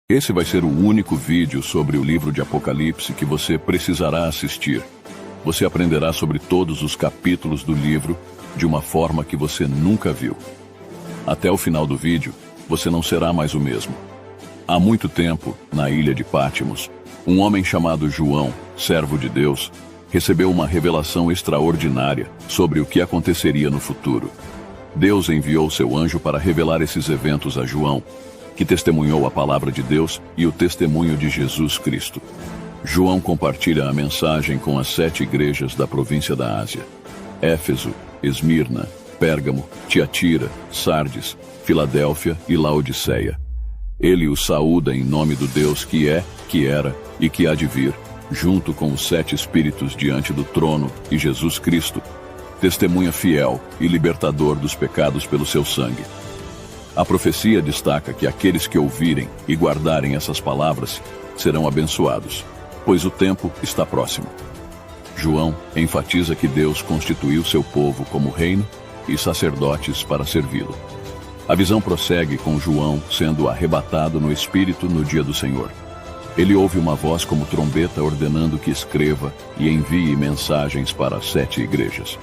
Esse vai ser o único vídeo sobre o livro de Apocalipse que você precisará assistir. Você aprenderá sobre todos os capítulos do livro de uma forma que você nunca viu. Até o final do vídeo, você não será mais o mesmo. Há muito tempo, na ilha de Pátimos, um homem chamado João, servo de Deus, recebeu uma revelação extraordinária sobre o que aconteceria no futuro. Deus enviou seu anjo para revelar esses eventos a João, que testemunhou a palavra de Deus e o testemunho de Jesus Cristo. João compartilha a mensagem com as 7 igrejas da província da Ásia: Éfeso, Esmirna, Pérgamo, Tiatira, Sardes, Filadélfia e Laodiceia. Ele os saúda em nome do Deus que é, que era e que há de vir, junto com os 7 espíritos diante do trono e Jesus Cristo, testemunha fiel e libertador dos pecados pelo seu sangue. A profecia destaca que aqueles que ouvirem e guardarem essas palavras serão abençoados, pois o tempo está próximo. João enfatiza que Deus constituiu seu povo como reino e sacerdotes para servi-lo. A visão prossegue com João sendo arrebatado no Espírito no dia do Senhor. Ele ouve uma voz como trombeta ordenando que escreva e envie mensagens para as 7 igrejas.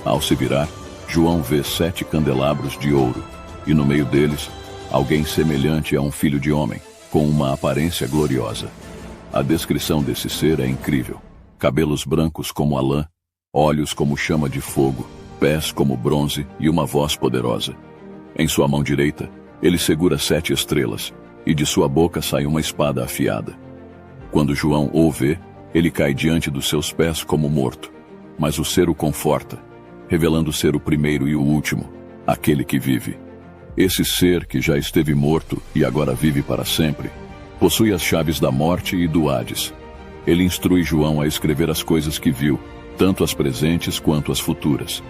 Ao se virar, João vê 7 candelabros de ouro, e no meio deles, alguém semelhante a um filho de homem, com uma aparência gloriosa. A descrição desse ser é incrível. Cabelos brancos como a lã, olhos como chama de fogo, pés como bronze e uma voz poderosa. Em sua mão direita, ele segura 7 estrelas, e de sua boca sai uma espada afiada. Quando João o vê, ele cai diante dos seus pés como morto, mas o ser o conforta, revelando ser o primeiro e o último, aquele que vive. Esse ser que já esteve morto e agora vive para sempre, possui as chaves da morte e do Hades. Ele instrui João a escrever as coisas que viu, tanto as presentes quanto as futuras.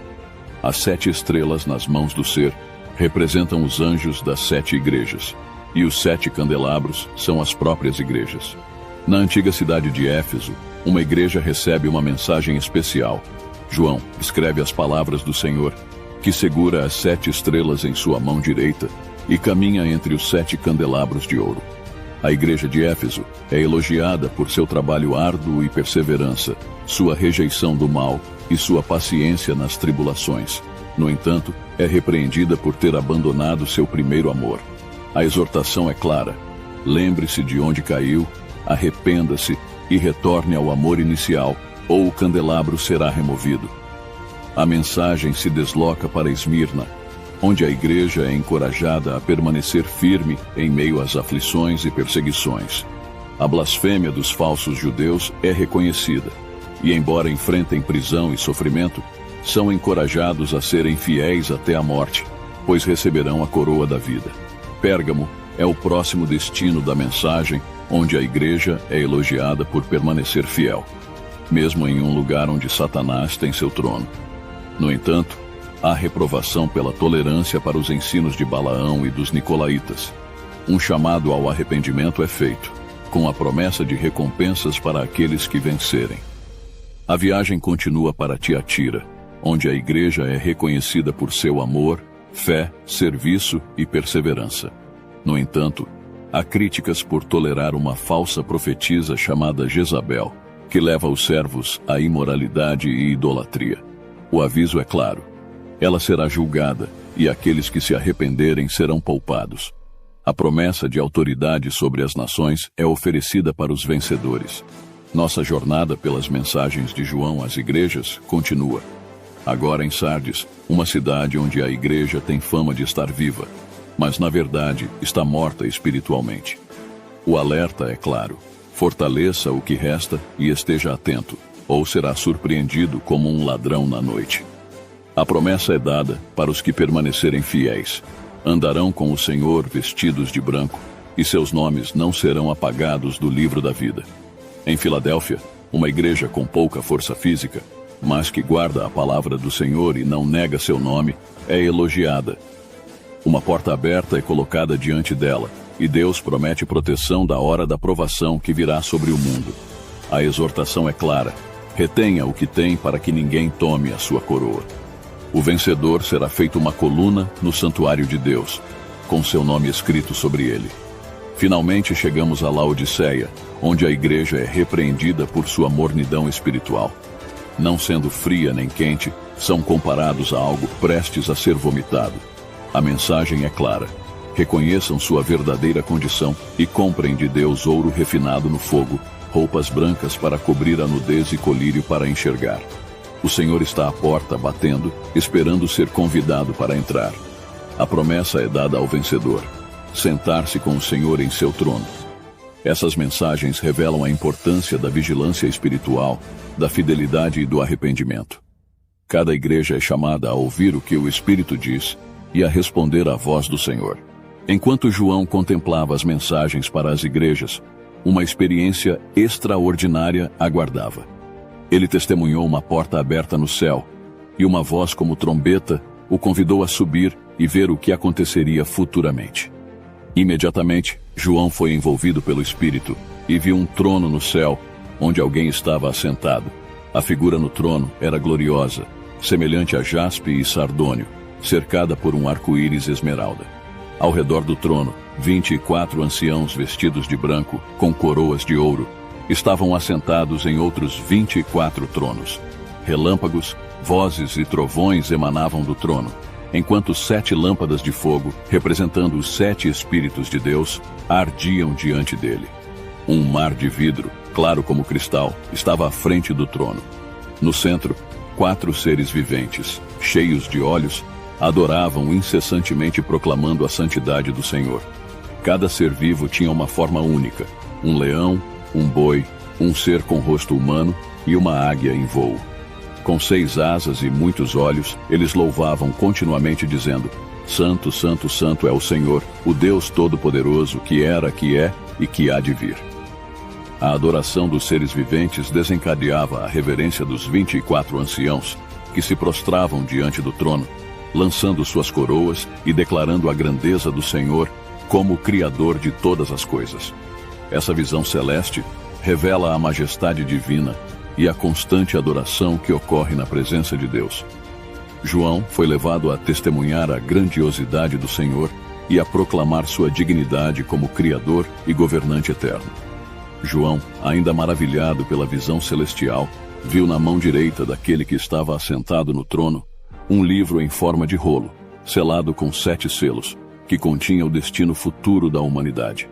As 7 estrelas nas mãos do ser representam os anjos das 7 igrejas, e os 7 candelabros são as próprias igrejas. Na antiga cidade de Éfeso, uma igreja recebe uma mensagem especial. João escreve as palavras do Senhor, que segura as 7 estrelas em sua mão direita e caminha entre os 7 candelabros de ouro. A igreja de Éfeso é elogiada por seu trabalho árduo e perseverança, sua rejeição do mal e sua paciência nas tribulações. No entanto, é repreendida por ter abandonado seu primeiro amor. A exortação é clara: lembre-se de onde caiu, arrependa-se e retorne ao amor inicial, ou o candelabro será removido. A mensagem se desloca para Esmirna, onde a igreja é encorajada a permanecer firme em meio às aflições e perseguições. A blasfêmia dos falsos judeus é reconhecida, e embora enfrentem prisão e sofrimento, são encorajados a serem fiéis até a morte, pois receberão a coroa da vida. Pérgamo é o próximo destino da mensagem, onde a igreja é elogiada por permanecer fiel, mesmo em um lugar onde Satanás tem seu trono. No entanto, há reprovação pela tolerância para os ensinos de Balaão e dos Nicolaítas. Um chamado ao arrependimento é feito, com a promessa de recompensas para aqueles que vencerem. A viagem continua para Tiatira, onde a igreja é reconhecida por seu amor, fé, serviço e perseverança. No entanto, há críticas por tolerar uma falsa profetisa chamada Jezabel, que leva os servos à imoralidade e idolatria. O aviso é claro: ela será julgada, e aqueles que se arrependerem serão poupados. A promessa de autoridade sobre as nações é oferecida para os vencedores. Nossa jornada pelas mensagens de João às igrejas continua. Agora em Sardes, uma cidade onde a igreja tem fama de estar viva, mas na verdade está morta espiritualmente. O alerta é claro: fortaleça o que resta e esteja atento, ou será surpreendido como um ladrão na noite. A promessa é dada para os que permanecerem fiéis. Andarão com o Senhor vestidos de branco, e seus nomes não serão apagados do livro da vida. Em Filadélfia, uma igreja com pouca força física, mas que guarda a palavra do Senhor e não nega seu nome, é elogiada. Uma porta aberta é colocada diante dela, e Deus promete proteção da hora da provação que virá sobre o mundo. A exortação é clara: retenha o que tem para que ninguém tome a sua coroa. O vencedor será feito uma coluna no santuário de Deus, com seu nome escrito sobre ele. Finalmente chegamos a Laodiceia, onde a igreja é repreendida por sua mornidão espiritual. Não sendo fria nem quente, são comparados a algo prestes a ser vomitado. A mensagem é clara. Reconheçam sua verdadeira condição e comprem de Deus ouro refinado no fogo, roupas brancas para cobrir a nudez e colírio para enxergar. O Senhor está à porta batendo, esperando ser convidado para entrar. A promessa é dada ao vencedor: sentar-se com o Senhor em seu trono. Essas mensagens revelam a importância da vigilância espiritual, da fidelidade e do arrependimento. Cada igreja é chamada a ouvir o que o Espírito diz e a responder à voz do Senhor. Enquanto João contemplava as mensagens para as igrejas, uma experiência extraordinária aguardava. Ele testemunhou uma porta aberta no céu, e uma voz como trombeta o convidou a subir e ver o que aconteceria futuramente. Imediatamente, João foi envolvido pelo Espírito e viu um trono no céu, onde alguém estava assentado. A figura no trono era gloriosa, semelhante a jaspe e sardônio, cercada por um arco-íris esmeralda. Ao redor do trono, 24 anciãos vestidos de branco, com coroas de ouro, estavam assentados em outros 24 tronos. Relâmpagos, vozes e trovões emanavam do trono, enquanto 7 lâmpadas de fogo, representando os 7 Espíritos de Deus, ardiam diante dele. Um mar de vidro, claro como cristal, estava à frente do trono. No centro, 4 seres viventes, cheios de olhos, adoravam incessantemente proclamando a santidade do Senhor. Cada ser vivo tinha uma forma única: um leão, um boi, um ser com rosto humano e uma águia em voo. Com 6 asas e muitos olhos, eles louvavam continuamente dizendo: Santo, Santo, Santo é o Senhor, o Deus Todo-Poderoso, que era, que é e que há de vir. A adoração dos seres viventes desencadeava a reverência dos 24 anciãos, que se prostravam diante do trono, lançando suas coroas e declarando a grandeza do Senhor como o Criador de todas as coisas. Essa visão celeste revela a majestade divina e a constante adoração que ocorre na presença de Deus. João foi levado a testemunhar a grandiosidade do Senhor e a proclamar sua dignidade como Criador e governante eterno. João, ainda maravilhado pela visão celestial, viu na mão direita daquele que estava assentado no trono um livro em forma de rolo, selado com 7 selos, que continha o destino futuro da humanidade.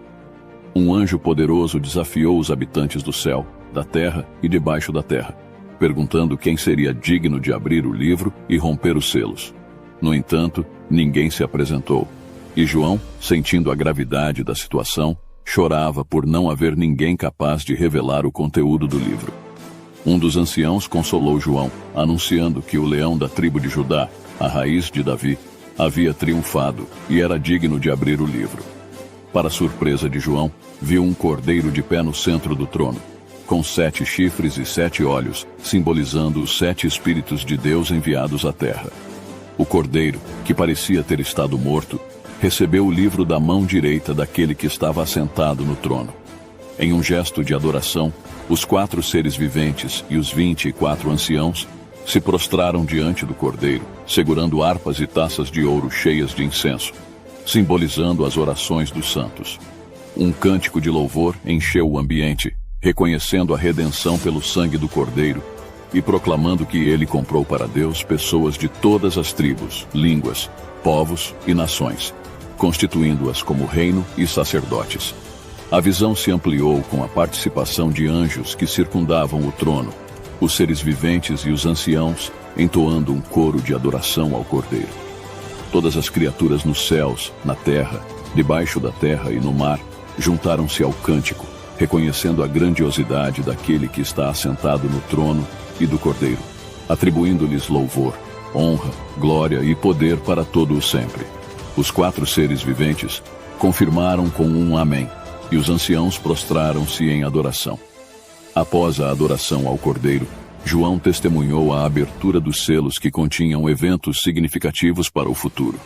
Um anjo poderoso desafiou os habitantes do céu, da terra e debaixo da terra, perguntando quem seria digno de abrir o livro e romper os selos. No entanto, ninguém se apresentou, e João, sentindo a gravidade da situação, chorava por não haver ninguém capaz de revelar o conteúdo do livro. Um dos anciãos consolou João, anunciando que o leão da tribo de Judá, a raiz de Davi, havia triunfado e era digno de abrir o livro. Para surpresa de João, viu um cordeiro de pé no centro do trono, com 7 chifres e 7 olhos, simbolizando os 7 Espíritos de Deus enviados à terra. O cordeiro, que parecia ter estado morto, recebeu o livro da mão direita daquele que estava assentado no trono. Em um gesto de adoração, os 4 seres viventes e os 24 anciãos se prostraram diante do cordeiro, segurando harpas e taças de ouro cheias de incenso, simbolizando as orações dos santos. Um cântico de louvor encheu o ambiente, reconhecendo a redenção pelo sangue do cordeiro e proclamando que ele comprou para Deus pessoas de todas as tribos, línguas, povos e nações, constituindo-as como reino e sacerdotes. A visão se ampliou com a participação de anjos que circundavam o trono, os seres viventes e os anciãos entoando um coro de adoração ao Cordeiro. Todas as criaturas nos céus, na terra, debaixo da terra e no mar juntaram-se ao cântico, reconhecendo a grandiosidade daquele que está assentado no trono e do Cordeiro, atribuindo-lhes louvor, honra, glória e poder para todo o sempre. Os 4 seres viventes confirmaram com um amém, e os anciãos prostraram-se em adoração. Após a adoração ao Cordeiro, João testemunhou a abertura dos selos que continham eventos significativos para o futuro.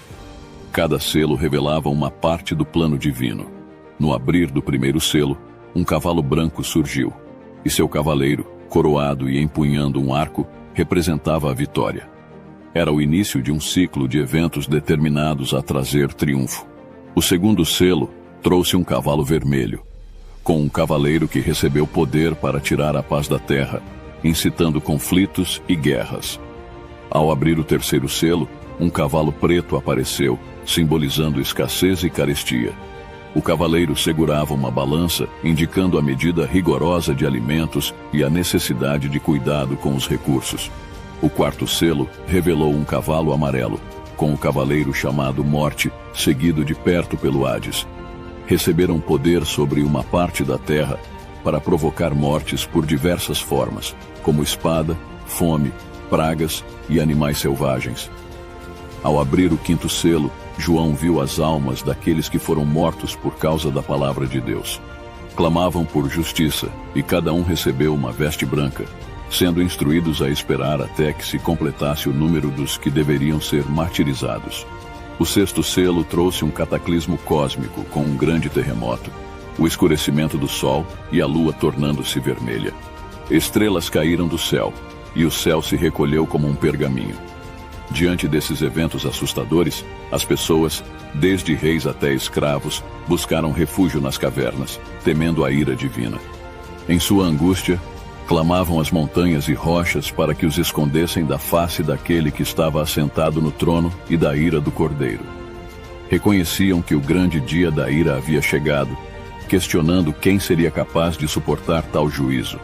Cada selo revelava uma parte do plano divino. No abrir do primeiro selo, um cavalo branco surgiu, e seu cavaleiro, coroado e empunhando um arco, representava a vitória. Era o início de um ciclo de eventos determinados a trazer triunfo. O segundo selo trouxe um cavalo vermelho, com um cavaleiro que recebeu poder para tirar a paz da terra, incitando conflitos e guerras. Ao abrir o terceiro selo, um cavalo preto apareceu, simbolizando escassez e carestia. O cavaleiro segurava uma balança, indicando a medida rigorosa de alimentos e a necessidade de cuidado com os recursos. O quarto selo revelou um cavalo amarelo, com o cavaleiro chamado Morte, seguido de perto pelo Hades. Receberam poder sobre uma parte da terra para provocar mortes por diversas formas, como espada, fome, pragas e animais selvagens. Ao abrir o quinto selo, João viu as almas daqueles que foram mortos por causa da palavra de Deus. Clamavam por justiça, e cada um recebeu uma veste branca, sendo instruídos a esperar até que se completasse o número dos que deveriam ser martirizados. O sexto selo trouxe um cataclismo cósmico com um grande terremoto, o escurecimento do sol e a lua tornando-se vermelha. Estrelas caíram do céu, e o céu se recolheu como um pergaminho. Diante desses eventos assustadores, as pessoas, desde reis até escravos, buscaram refúgio nas cavernas, temendo a ira divina. Em sua angústia, clamavam as montanhas e rochas para que os escondessem da face daquele que estava assentado no trono e da ira do Cordeiro. Reconheciam que o grande dia da ira havia chegado, questionando quem seria capaz de suportar tal juízo.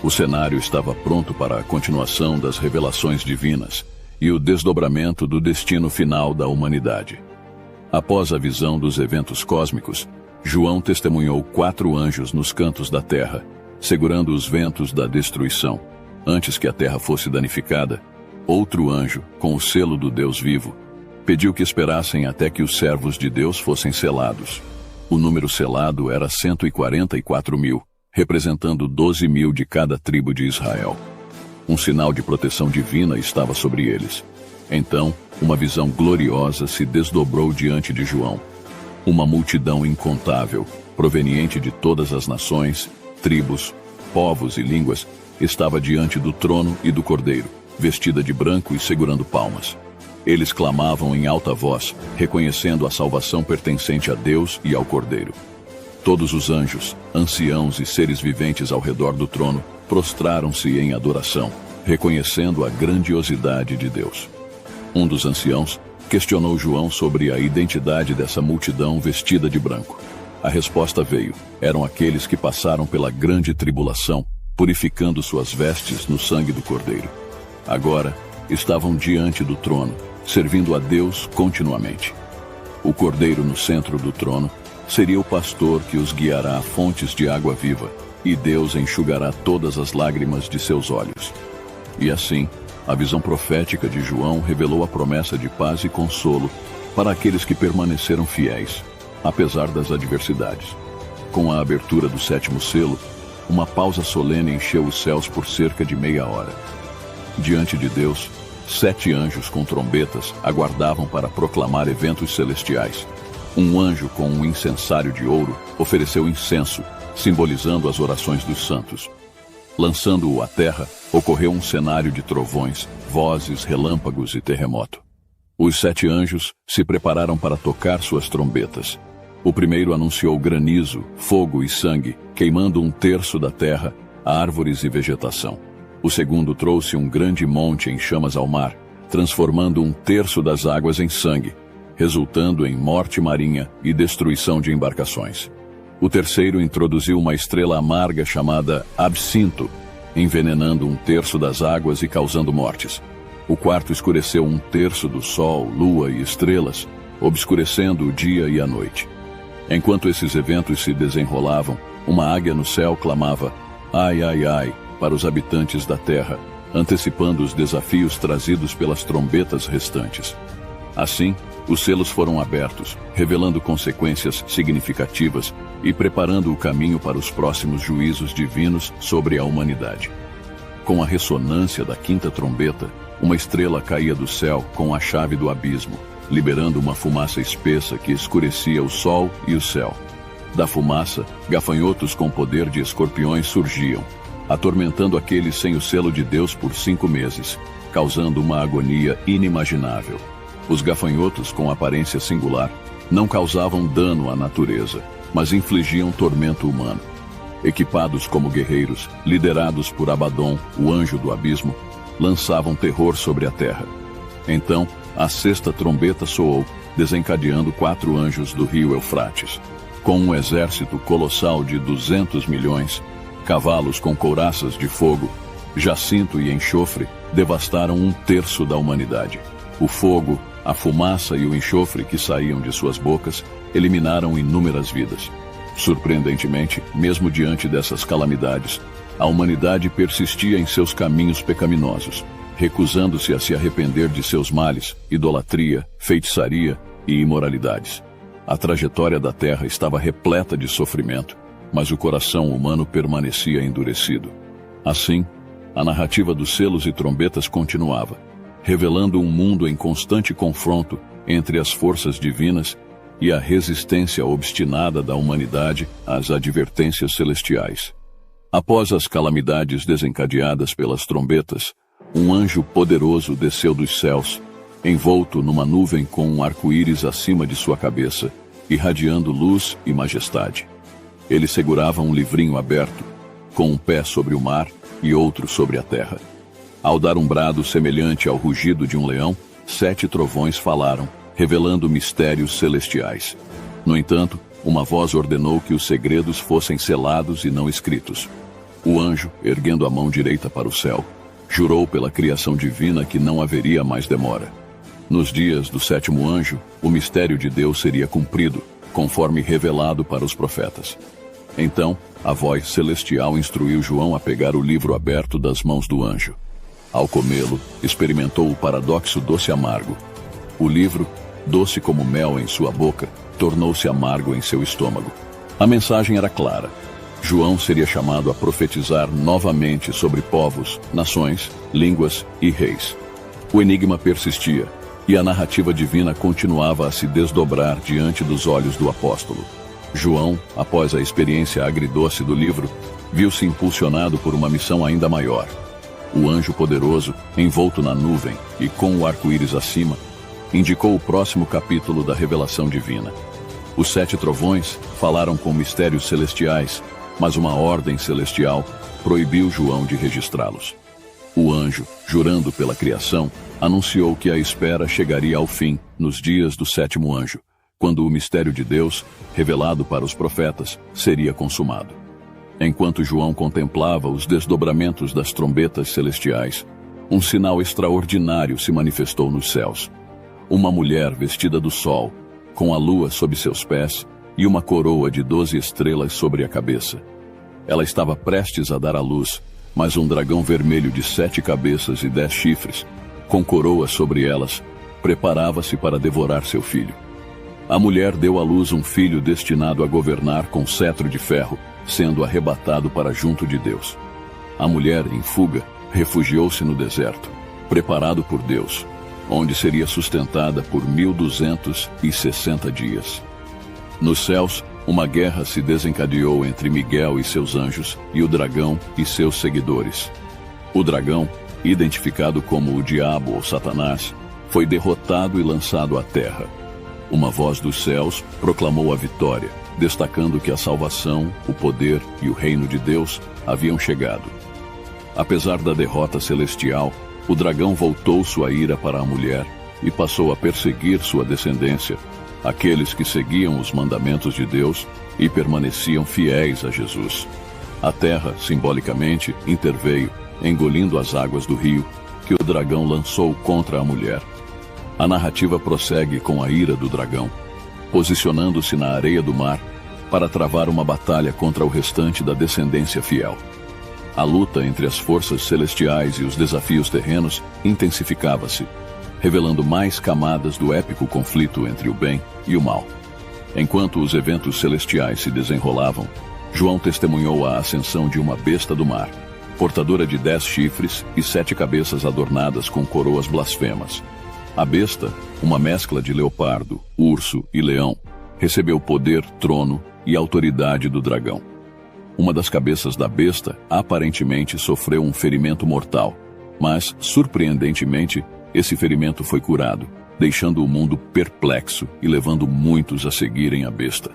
O cenário estava pronto para a continuação das revelações divinas e o desdobramento do destino final da humanidade. Após a visão dos eventos cósmicos, João testemunhou 4 anjos nos cantos da terra, segurando os ventos da destruição. Antes que a terra fosse danificada, outro anjo, com o selo do Deus vivo, pediu que esperassem até que os servos de Deus fossem selados. O número selado era 144.000, representando 12.000 de cada tribo de Israel. Um sinal de proteção divina estava sobre eles. Então, uma visão gloriosa se desdobrou diante de João. Uma multidão incontável, proveniente de todas as nações, tribos, povos e línguas, estava diante do trono e do Cordeiro, vestida de branco e segurando palmas. Eles clamavam em alta voz, reconhecendo a salvação pertencente a Deus e ao Cordeiro. Todos os anjos, anciãos e seres viventes ao redor do trono prostraram-se em adoração, reconhecendo a grandiosidade de Deus. Um dos anciãos questionou João sobre a identidade dessa multidão vestida de branco. A resposta veio: eram aqueles que passaram pela grande tribulação, purificando suas vestes no sangue do Cordeiro. Agora, estavam diante do trono, servindo a Deus continuamente. O Cordeiro no centro do trono seria o pastor que os guiará a fontes de água viva, e Deus enxugará todas as lágrimas de seus olhos. E assim, a visão profética de João revelou a promessa de paz e consolo para aqueles que permaneceram fiéis, apesar das adversidades. Com a abertura do sétimo selo, uma pausa solene encheu os céus por cerca de meia hora. Diante de Deus, 7 anjos com trombetas aguardavam para proclamar eventos celestiais. Um anjo com um incensário de ouro ofereceu incenso, simbolizando as orações dos santos. Lançando-o à terra, ocorreu um cenário de trovões, vozes, relâmpagos e terremoto. Os 7 anjos se prepararam para tocar suas trombetas. O primeiro anunciou granizo, fogo e sangue, queimando 1/3 da terra, árvores e vegetação. O segundo trouxe um grande monte em chamas ao mar, transformando 1/3 das águas em sangue, resultando em morte marinha e destruição de embarcações. O terceiro introduziu uma estrela amarga chamada Absinto, envenenando 1/3 das águas e causando mortes. O quarto escureceu 1/3 do sol, lua e estrelas, obscurecendo o dia e a noite. Enquanto esses eventos se desenrolavam, uma águia no céu clamava "Ai, ai, ai" para os habitantes da terra, antecipando os desafios trazidos pelas trombetas restantes. Assim, os selos foram abertos, revelando consequências significativas e preparando o caminho para os próximos juízos divinos sobre a humanidade. Com a ressonância da quinta trombeta, uma estrela caía do céu com a chave do abismo, liberando uma fumaça espessa que escurecia o sol e o céu. Da fumaça, gafanhotos com poder de escorpiões surgiam, atormentando aqueles sem o selo de Deus por 5 meses, causando uma agonia inimaginável. Os gafanhotos, com aparência singular, Não causavam dano à natureza, mas infligiam tormento humano. Equipados como guerreiros, liderados por Abaddon, o anjo do abismo, lançavam terror sobre a terra. Então, a sexta trombeta soou, desencadeando 4 anjos do rio Eufrates. Com um exército colossal de 200 milhões, cavalos com couraças de fogo, jacinto e enxofre devastaram 1/3 da humanidade. O fogo, a fumaça e o enxofre que saíam de suas bocas eliminaram inúmeras vidas. Surpreendentemente, mesmo diante dessas calamidades, a humanidade persistia em seus caminhos pecaminosos, recusando-se a se arrepender de seus males, idolatria, feitiçaria e imoralidades. A trajetória da Terra estava repleta de sofrimento, mas o coração humano permanecia endurecido. Assim, a narrativa dos selos e trombetas continuava, revelando um mundo em constante confronto entre as forças divinas e a resistência obstinada da humanidade às advertências celestiais. Após as calamidades desencadeadas pelas trombetas, um anjo poderoso desceu dos céus, envolto numa nuvem com um arco-íris acima de sua cabeça, irradiando luz e majestade. Ele segurava um livrinho aberto, com um pé sobre o mar e outro sobre a terra. Ao dar um brado semelhante ao rugido de um leão, 7 trovões falaram, revelando mistérios celestiais. No entanto, uma voz ordenou que os segredos fossem selados e não escritos. O anjo, erguendo a mão direita para o céu, jurou pela criação divina que não haveria mais demora. Nos dias do 7º anjo, o mistério de Deus seria cumprido, conforme revelado para os profetas. Então, a voz celestial instruiu João a pegar o livro aberto das mãos do anjo. Ao comê-lo, experimentou o paradoxo doce-amargo. O livro, doce como mel em sua boca, tornou-se amargo em seu estômago. A mensagem era clara. João seria chamado a profetizar novamente sobre povos, nações, línguas e reis. O enigma persistia, e a narrativa divina continuava a se desdobrar diante dos olhos do apóstolo. João, após a experiência agridoce do livro, viu-se impulsionado por uma missão ainda maior. O anjo poderoso, envolto na nuvem e com o arco-íris acima, indicou o próximo capítulo da revelação divina. Os 7 trovões falaram com mistérios celestiais, mas uma ordem celestial proibiu João de registrá-los. O anjo, jurando pela criação, anunciou que a espera chegaria ao fim nos dias do 7º anjo, quando o mistério de Deus, revelado para os profetas, seria consumado. Enquanto João contemplava os desdobramentos das trombetas celestiais, um sinal extraordinário se manifestou nos céus. Uma mulher vestida do sol, com a lua sob seus pés e uma coroa de 12 estrelas sobre a cabeça. Ela estava prestes a dar à luz, mas um dragão vermelho de 7 cabeças e 10 chifres, com coroa sobre elas, preparava-se para devorar seu filho. A mulher deu à luz um filho destinado a governar com cetro de ferro, sendo arrebatado para junto de Deus. A mulher, em fuga, refugiou-se no deserto, preparado por Deus, onde seria sustentada por 1260 dias. Nos céus, uma guerra se desencadeou entre Miguel e seus anjos e o dragão e seus seguidores. O dragão, identificado como o diabo ou Satanás, foi derrotado e lançado à terra. Uma voz dos céus proclamou a vitória, destacando que a salvação, o poder e o reino de Deus haviam chegado. Apesar da derrota celestial, o dragão voltou sua ira para a mulher e passou a perseguir sua descendência, aqueles que seguiam os mandamentos de Deus e permaneciam fiéis a Jesus. A terra, simbolicamente, interveio, engolindo as águas do rio que o dragão lançou contra a mulher. A narrativa prossegue com a ira do dragão, posicionando-se na areia do mar para travar uma batalha contra o restante da descendência fiel. A luta entre as forças celestiais e os desafios terrenos intensificava-se, revelando mais camadas do épico conflito entre o bem e o mal. Enquanto os eventos celestiais se desenrolavam, João testemunhou a ascensão de uma besta do mar, portadora de 10 chifres e 7 cabeças adornadas com coroas blasfemas. A besta, uma mescla de leopardo, urso e leão, recebeu poder, trono e autoridade do dragão. Uma das cabeças da besta aparentemente sofreu um ferimento mortal, mas, surpreendentemente, esse ferimento foi curado, deixando o mundo perplexo e levando muitos a seguirem a besta.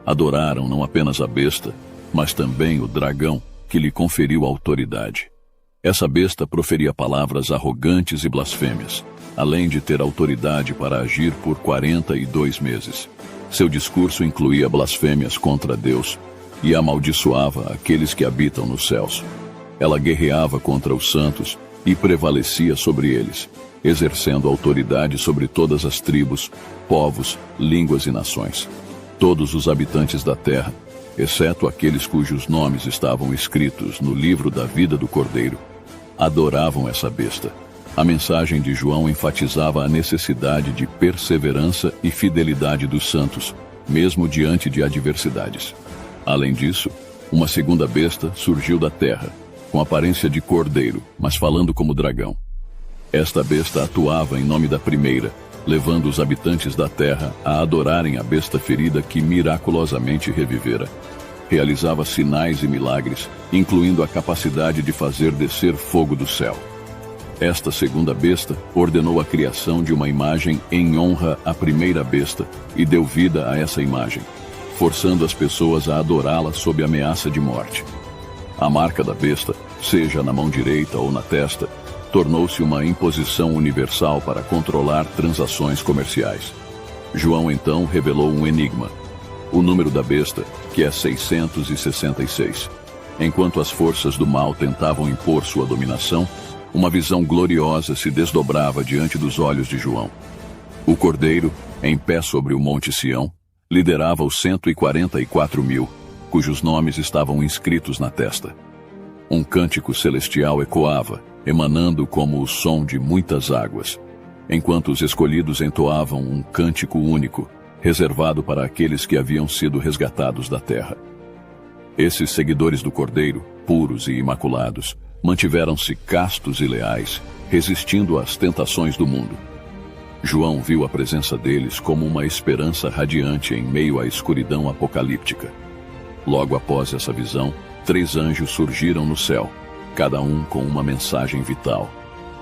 Adoraram não apenas a besta, mas também o dragão, que lhe conferiu autoridade. Essa besta proferia palavras arrogantes e blasfêmias, além de ter autoridade para agir por 42 meses. Seu discurso incluía blasfêmias contra Deus e amaldiçoava aqueles que habitam nos céus. Ela guerreava contra os santos e prevalecia sobre eles, exercendo autoridade sobre todas as tribos, povos, línguas e nações. Todos os habitantes da terra, exceto aqueles cujos nomes estavam escritos no livro da vida do Cordeiro, adoravam essa besta. A mensagem de João enfatizava a necessidade de perseverança e fidelidade dos santos, mesmo diante de adversidades. Além disso, uma segunda besta surgiu da terra, com aparência de cordeiro, mas falando como dragão. Esta besta atuava em nome da primeira, levando os habitantes da terra a adorarem a besta ferida que miraculosamente revivera. Realizava sinais e milagres, incluindo a capacidade de fazer descer fogo do céu. Esta segunda besta ordenou a criação de uma imagem em honra à primeira besta e deu vida a essa imagem, forçando as pessoas a adorá-la sob ameaça de morte. A marca da besta, seja na mão direita ou na testa, tornou-se uma imposição universal para controlar transações comerciais. João então revelou um enigma: o número da besta, que é 666. Enquanto as forças do mal tentavam impor sua dominação, uma visão gloriosa se desdobrava diante dos olhos de João. O Cordeiro, em pé sobre o Monte Sião, liderava os 144.000, cujos nomes estavam inscritos na testa. Um cântico celestial ecoava, emanando como o som de muitas águas, enquanto os escolhidos entoavam um cântico único, reservado para aqueles que haviam sido resgatados da terra. Esses seguidores do Cordeiro, puros e imaculados, mantiveram-se castos e leais, resistindo às tentações do mundo. João viu a presença deles como uma esperança radiante em meio à escuridão apocalíptica. Logo após essa visão, 3 anjos surgiram no céu, cada um com uma mensagem vital.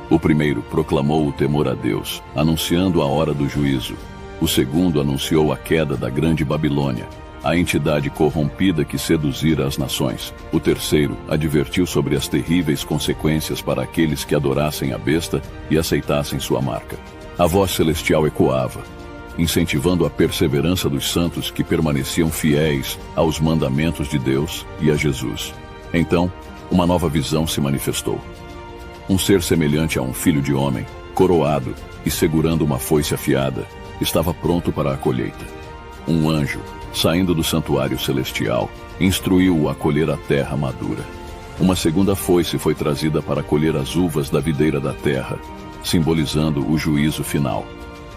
O primeiro proclamou o temor a Deus, anunciando a hora do juízo. O segundo anunciou a queda da grande Babilônia, a entidade corrompida que seduzira as nações. O terceiro advertiu sobre as terríveis consequências para aqueles que adorassem a besta e aceitassem sua marca. A voz celestial ecoava, incentivando a perseverança dos santos que permaneciam fiéis aos mandamentos de Deus e a Jesus. Então, uma nova visão se manifestou. Um ser semelhante a um filho de homem, coroado e segurando uma foice afiada, estava pronto para a colheita. Um anjo, saindo do santuário celestial, instruiu-o a colher a terra madura. Uma segunda foice foi trazida para colher as uvas da videira da terra, simbolizando o juízo final.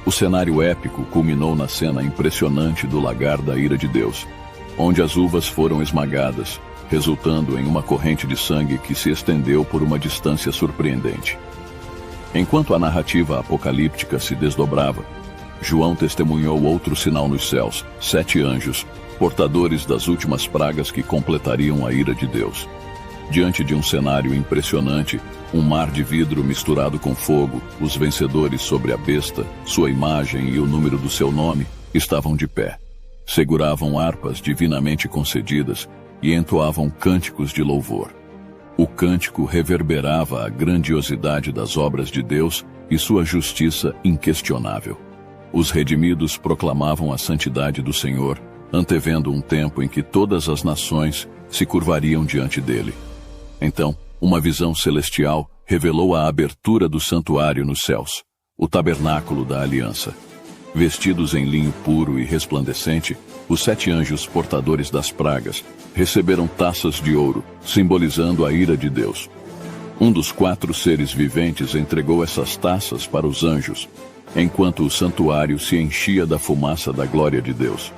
O cenário épico culminou na cena impressionante do lagar da ira de Deus, onde as uvas foram esmagadas, resultando em uma corrente de sangue que se estendeu por uma distância surpreendente. Enquanto a narrativa apocalíptica se desdobrava, João testemunhou outro sinal nos céus: 7 anjos, portadores das últimas pragas que completariam a ira de Deus. Diante de um cenário impressionante, um mar de vidro misturado com fogo, os vencedores sobre a besta, sua imagem e o número do seu nome, estavam de pé. Seguravam harpas divinamente concedidas e entoavam cânticos de louvor. O cântico reverberava a grandiosidade das obras de Deus e sua justiça inquestionável. Os redimidos proclamavam a santidade do Senhor, antevendo um tempo em que todas as nações se curvariam diante dele. Então, uma visão celestial revelou a abertura do santuário nos céus, o tabernáculo da aliança. Vestidos em linho puro e resplandecente, os 7 anjos portadores das pragas receberam taças de ouro, simbolizando a ira de Deus. Um dos 4 seres viventes entregou essas taças para os anjos, enquanto o santuário se enchia da fumaça da glória de Deus.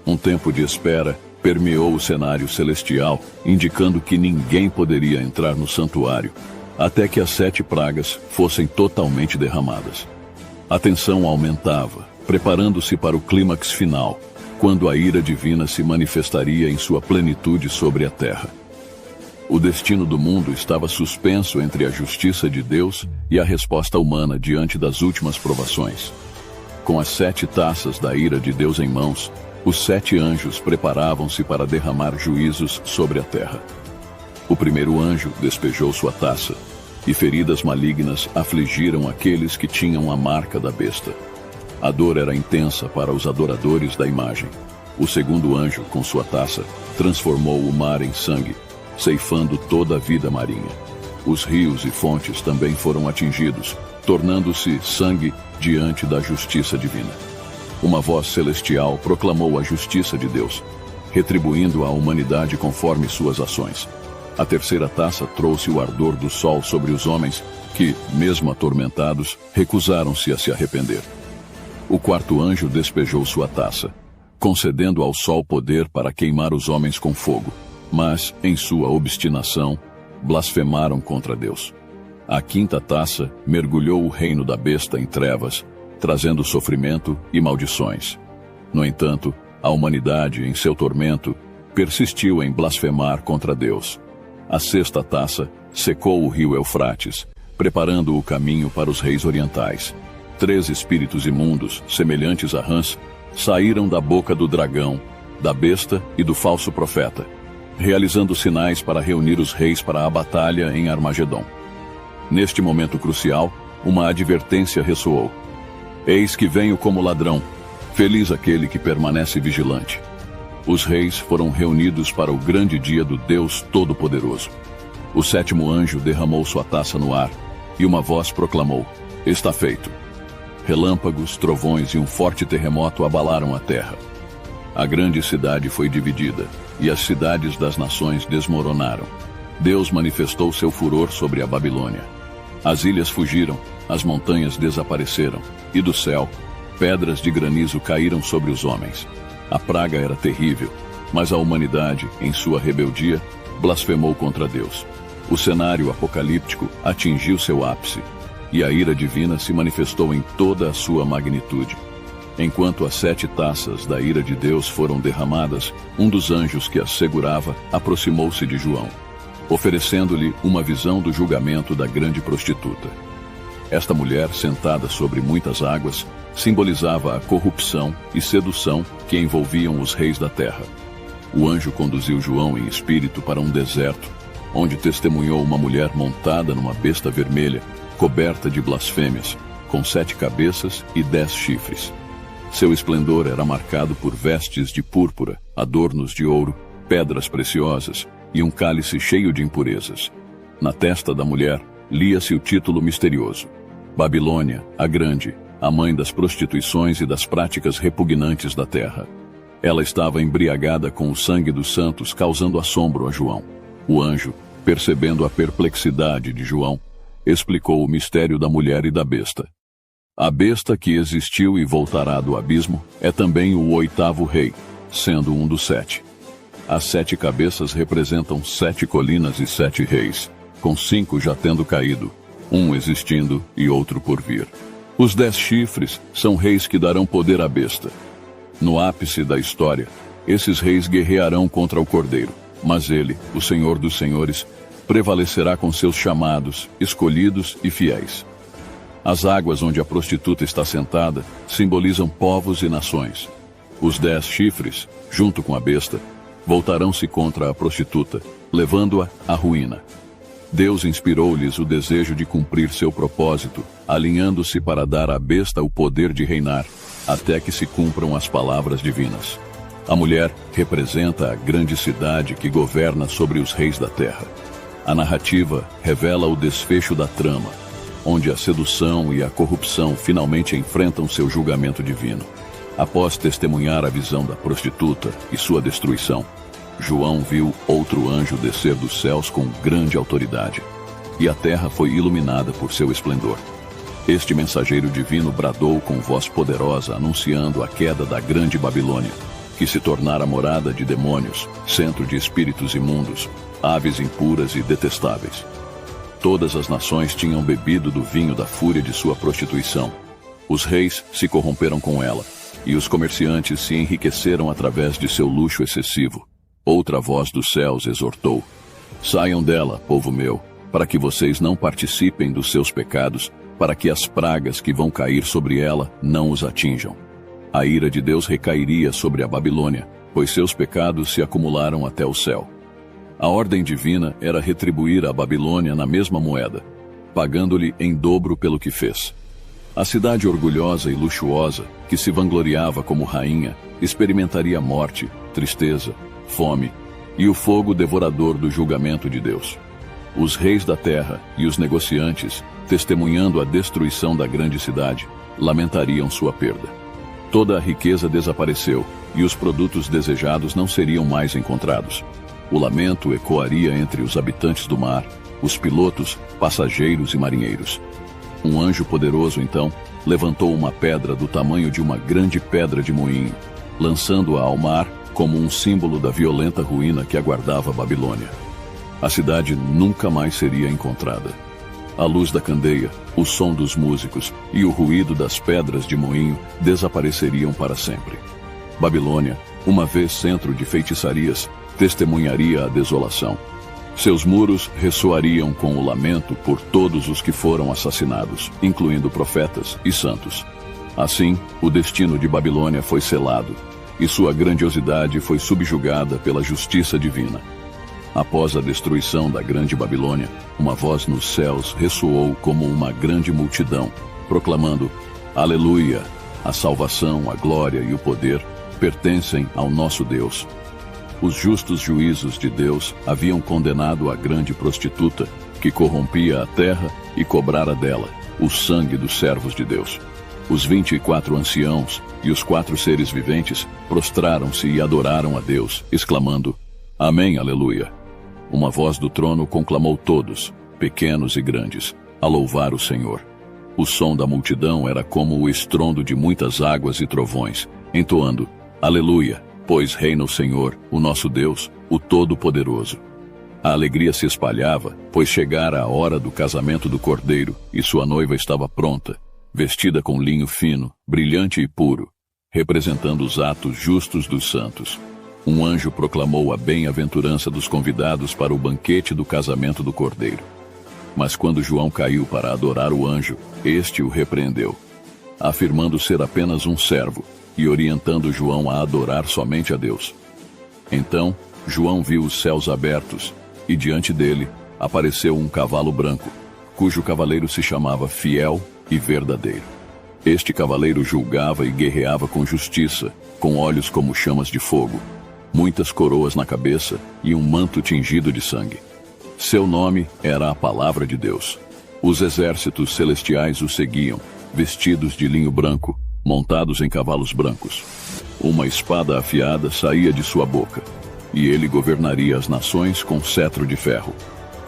Um tempo de espera permeou o cenário celestial, indicando que ninguém poderia entrar no santuário, até que as 7 pragas fossem totalmente derramadas. A tensão aumentava, preparando-se para o clímax final, quando a ira divina se manifestaria em sua plenitude sobre a terra. O destino do mundo estava suspenso entre a justiça de Deus e a resposta humana diante das últimas provações. Com as 7 taças da ira de Deus em mãos, os 7 anjos preparavam-se para derramar juízos sobre a terra. O primeiro anjo despejou sua taça, e feridas malignas afligiram aqueles que tinham a marca da besta. A dor era intensa para os adoradores da imagem. O segundo anjo, com sua taça, transformou o mar em sangue, ceifando toda a vida marinha. Os rios e fontes também foram atingidos, tornando-se sangue diante da justiça divina. Uma voz celestial proclamou a justiça de Deus, retribuindo à humanidade conforme suas ações. A terceira taça trouxe o ardor do sol sobre os homens que, mesmo atormentados, recusaram-se a se arrepender. O quarto anjo despejou sua taça, concedendo ao sol poder para queimar os homens com fogo, mas, em sua obstinação, blasfemaram contra Deus. A quinta taça mergulhou o reino da besta em trevas, trazendo sofrimento e maldições. No entanto, a humanidade, em seu tormento, persistiu em blasfemar contra Deus. A sexta taça secou o rio Eufrates, preparando o caminho para os reis orientais. 3 espíritos imundos, semelhantes a rãs, saíram da boca do dragão, da besta e do falso profeta, realizando sinais para reunir os reis para a batalha em Armagedon. Neste momento crucial, uma advertência ressoou. Eis que venho como ladrão, feliz aquele que permanece vigilante. Os reis foram reunidos para o grande dia do Deus Todo-Poderoso. O sétimo anjo derramou sua taça no ar, e uma voz proclamou: está feito. Relâmpagos, trovões e um forte terremoto abalaram a terra. A grande cidade foi dividida, e as cidades das nações desmoronaram. Deus manifestou seu furor sobre a Babilônia. As ilhas fugiram, as montanhas desapareceram, e do céu, pedras de granizo caíram sobre os homens. A praga era terrível, mas a humanidade, em sua rebeldia, blasfemou contra Deus. O cenário apocalíptico atingiu seu ápice, e a ira divina se manifestou em toda a sua magnitude. Enquanto as 7 taças da ira de Deus foram derramadas, um dos anjos que as segurava aproximou-se de João, oferecendo-lhe uma visão do julgamento da grande prostituta. Esta mulher, sentada sobre muitas águas, simbolizava a corrupção e sedução que envolviam os reis da terra. O anjo conduziu João em espírito para um deserto, onde testemunhou uma mulher montada numa besta vermelha, coberta de blasfêmias, com 7 cabeças e 10 chifres. Seu esplendor era marcado por vestes de púrpura, adornos de ouro, pedras preciosas e um cálice cheio de impurezas. Na testa da mulher lia-se o título misterioso: Babilônia, a Grande, a mãe das prostituições e das práticas repugnantes da terra. Ela estava embriagada com o sangue dos santos, causando assombro a João. O anjo, percebendo a perplexidade de João, explicou o mistério da mulher e da besta. A besta que existiu e voltará do abismo é também o 8º rei, sendo um dos 7. As 7 cabeças representam 7 colinas e 7 reis, com 5 já tendo caído, um existindo e outro por vir. Os 10 chifres são reis que darão poder à besta. No ápice da história, esses reis guerrearão contra o Cordeiro, mas ele, o Senhor dos Senhores, prevalecerá com seus chamados, escolhidos e fiéis. As águas onde a prostituta está sentada simbolizam povos e nações. Os 10 chifres, junto com a besta, voltarão-se contra a prostituta, levando-a à ruína. Deus inspirou-lhes o desejo de cumprir seu propósito, alinhando-se para dar à besta o poder de reinar, até que se cumpram as palavras divinas. A mulher representa a grande cidade que governa sobre os reis da terra. A narrativa revela o desfecho da trama, onde a sedução e a corrupção finalmente enfrentam seu julgamento divino. Após testemunhar a visão da prostituta e sua destruição, João viu outro anjo descer dos céus com grande autoridade, e a terra foi iluminada por seu esplendor. Este mensageiro divino bradou com voz poderosa, anunciando a queda da grande Babilônia, que se tornara morada de demônios, centro de espíritos imundos, aves impuras e detestáveis. Todas as nações tinham bebido do vinho da fúria de sua prostituição. Os reis se corromperam com ela, e os comerciantes se enriqueceram através de seu luxo excessivo. Outra voz dos céus exortou: saiam dela, povo meu, para que vocês não participem dos seus pecados para que as pragas que vão cair sobre ela não os atinjam. A ira de Deus recairia sobre a Babilônia, pois seus pecados se acumularam até o céu. A ordem divina era retribuir a Babilônia na mesma moeda, pagando-lhe em dobro pelo que fez. A cidade orgulhosa e luxuosa, que se vangloriava como rainha, experimentaria morte, tristeza, fome e o fogo devorador do julgamento de Deus. Os reis da terra e os negociantes, testemunhando a destruição da grande cidade, lamentariam sua perda. Toda a riqueza desapareceu e os produtos desejados não seriam mais encontrados. O lamento ecoaria entre os habitantes do mar, os pilotos, passageiros e marinheiros. Um anjo poderoso, então, levantou uma pedra do tamanho de uma grande pedra de moinho, lançando-a ao mar como um símbolo da violenta ruína que aguardava a Babilônia. A cidade nunca mais seria encontrada. A luz da candeia, o som dos músicos e o ruído das pedras de moinho desapareceriam para sempre. Babilônia, uma vez centro de feitiçarias, testemunharia a desolação. Seus muros ressoariam com o lamento por todos os que foram assassinados, incluindo profetas e santos. Assim, o destino de Babilônia foi selado, e sua grandiosidade foi subjugada pela justiça divina. Após a destruição da grande Babilônia, uma voz nos céus ressoou como uma grande multidão, proclamando: Aleluia! A salvação, a glória e o poder pertencem ao nosso Deus. Os justos juízos de Deus haviam condenado a grande prostituta, que corrompia a terra e cobrara dela o sangue dos servos de Deus. Os 24 anciãos e os 4 seres viventes prostraram-se e adoraram a Deus, exclamando: Amém, aleluia! Uma voz do trono conclamou todos, pequenos e grandes, a louvar o Senhor. O som da multidão era como o estrondo de muitas águas e trovões, entoando: Aleluia! Pois reina o Senhor, o nosso Deus, o Todo-Poderoso. A alegria se espalhava, pois chegara a hora do casamento do Cordeiro, e sua noiva estava pronta, vestida com linho fino, brilhante e puro, representando os atos justos dos santos. Um anjo proclamou a bem-aventurança dos convidados para o banquete do casamento do Cordeiro. Mas quando João caiu para adorar o anjo, este o repreendeu, afirmando ser apenas um servo, e orientando João a adorar somente a Deus. Então, João viu os céus abertos, e diante dele apareceu um cavalo branco, cujo cavaleiro se chamava Fiel e Verdadeiro. Este cavaleiro julgava e guerreava com justiça, com olhos como chamas de fogo, muitas coroas na cabeça e um manto tingido de sangue. Seu nome era a Palavra de Deus. Os exércitos celestiais o seguiam, vestidos de linho branco, montados em cavalos brancos. Uma espada afiada saía de sua boca, e ele governaria as nações com cetro de ferro.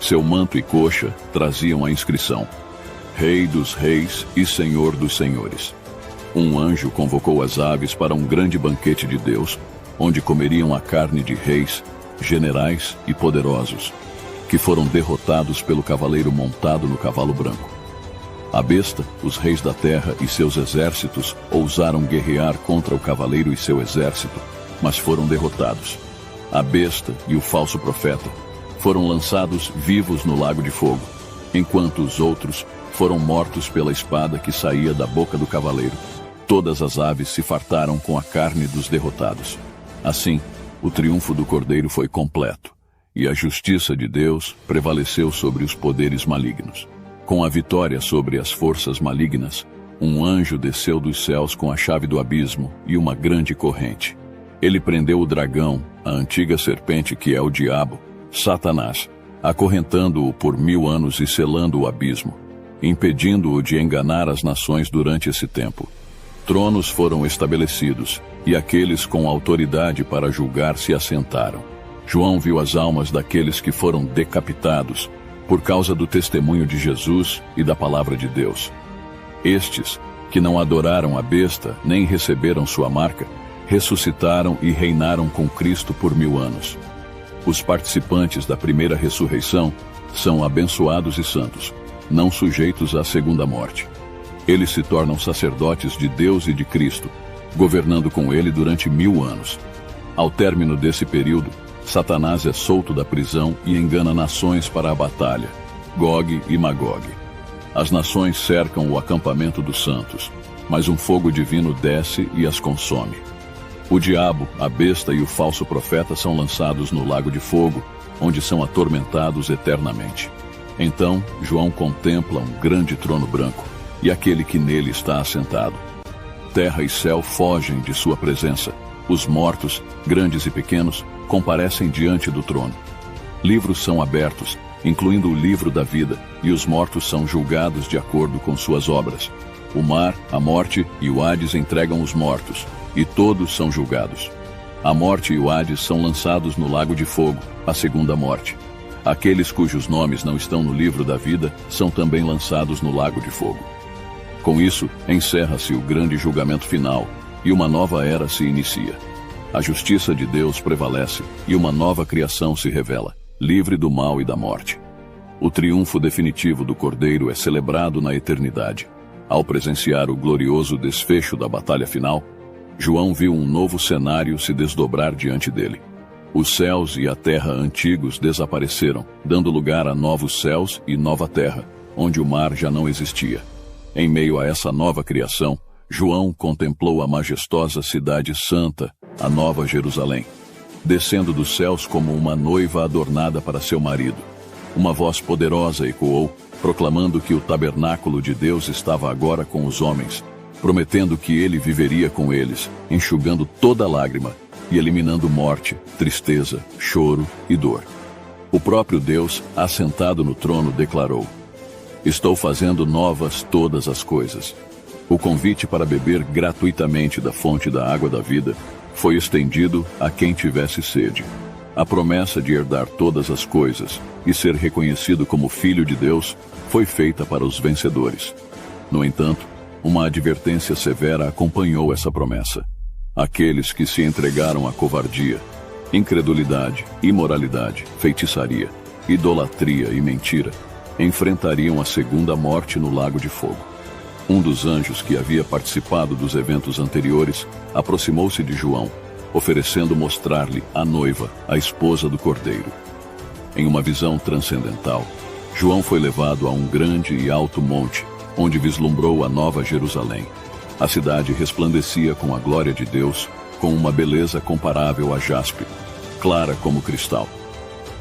Seu manto e coxa traziam a inscrição: Rei dos Reis e Senhor dos Senhores. Um anjo convocou as aves para um grande banquete de Deus, onde comeriam a carne de reis, generais e poderosos, que foram derrotados pelo cavaleiro montado no cavalo branco. A besta, os reis da terra e seus exércitos ousaram guerrear contra o cavaleiro e seu exército, mas foram derrotados. A besta e o falso profeta foram lançados vivos no lago de fogo, enquanto os outros foram mortos pela espada que saía da boca do cavaleiro. Todas as aves se fartaram com a carne dos derrotados. Assim, o triunfo do Cordeiro foi completo, e a justiça de Deus prevaleceu sobre os poderes malignos. Com a vitória sobre as forças malignas, um anjo desceu dos céus com a chave do abismo e uma grande corrente. Ele prendeu o dragão, a antiga serpente que é o diabo, Satanás, acorrentando-o por 1000 anos e selando o abismo, impedindo-o de enganar as nações durante esse tempo. Tronos foram estabelecidos, e aqueles com autoridade para julgar se assentaram. João viu as almas daqueles que foram decapitados, por causa do testemunho de Jesus e da palavra de Deus. Estes, que não adoraram a besta nem receberam sua marca, ressuscitaram e reinaram com Cristo por 1000 anos. Os participantes da primeira ressurreição são abençoados e santos, não sujeitos à segunda morte. Eles se tornam sacerdotes de Deus e de Cristo, governando com ele durante 1000 anos. Ao término desse período, Satanás é solto da prisão e engana nações para a batalha, Gog e Magog. As nações cercam o acampamento dos santos, mas um fogo divino desce e as consome. O diabo, a besta e o falso profeta são lançados no lago de fogo, onde são atormentados eternamente. Então, João contempla um grande trono branco e aquele que nele está assentado. Terra e céu fogem de sua presença. Os mortos, grandes e pequenos, comparecem diante do trono. Livros são abertos, incluindo o livro da vida, e os mortos são julgados de acordo com suas obras. O mar, a morte e o Hades entregam os mortos, e todos são julgados. A morte e o Hades são lançados no lago de fogo, a segunda morte. Aqueles cujos nomes não estão no livro da vida são também lançados no lago de fogo. Com isso, encerra-se o grande julgamento final, e uma nova era se inicia. A justiça de Deus prevalece, e uma nova criação se revela, livre do mal e da morte. O triunfo definitivo do Cordeiro é celebrado na eternidade. Ao presenciar o glorioso desfecho da batalha final, João viu um novo cenário se desdobrar diante dele. Os céus e a terra antigos desapareceram, dando lugar a novos céus e nova terra, onde o mar já não existia. Em meio a essa nova criação, João contemplou a majestosa cidade santa, a Nova Jerusalém, descendo dos céus como uma noiva adornada para seu marido. Uma voz poderosa ecoou, proclamando que o tabernáculo de Deus estava agora com os homens, prometendo que ele viveria com eles, enxugando toda lágrima e eliminando morte, tristeza, choro e dor. O próprio Deus, assentado no trono, declarou: "Estou fazendo novas todas as coisas." O convite para beber gratuitamente da fonte da água da vida foi estendido a quem tivesse sede. A promessa de herdar todas as coisas e ser reconhecido como filho de Deus foi feita para os vencedores. No entanto, uma advertência severa acompanhou essa promessa. Aqueles que se entregaram à covardia, incredulidade, imoralidade, feitiçaria, idolatria e mentira enfrentariam a segunda morte no lago de fogo. Um dos anjos que havia participado dos eventos anteriores aproximou-se de João, oferecendo mostrar-lhe a noiva, a esposa do Cordeiro. Em uma visão transcendental, João foi levado a um grande e alto monte, onde vislumbrou a Nova Jerusalém. A cidade resplandecia com a glória de Deus, com uma beleza comparável a jaspe, clara como cristal.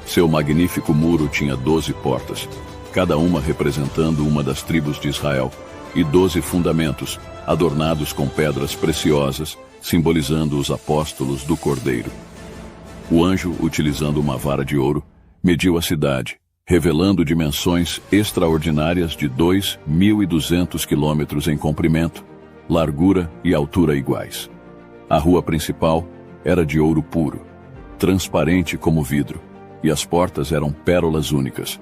Seu magnífico muro tinha 12 portas, cada uma representando uma das tribos de Israel, e 12 fundamentos, adornados com pedras preciosas, simbolizando os apóstolos do Cordeiro. O anjo, utilizando uma vara de ouro, mediu a cidade, revelando dimensões extraordinárias de 2.200 quilômetros em comprimento, largura e altura iguais. A rua principal era de ouro puro, transparente como vidro, e as portas eram pérolas únicas.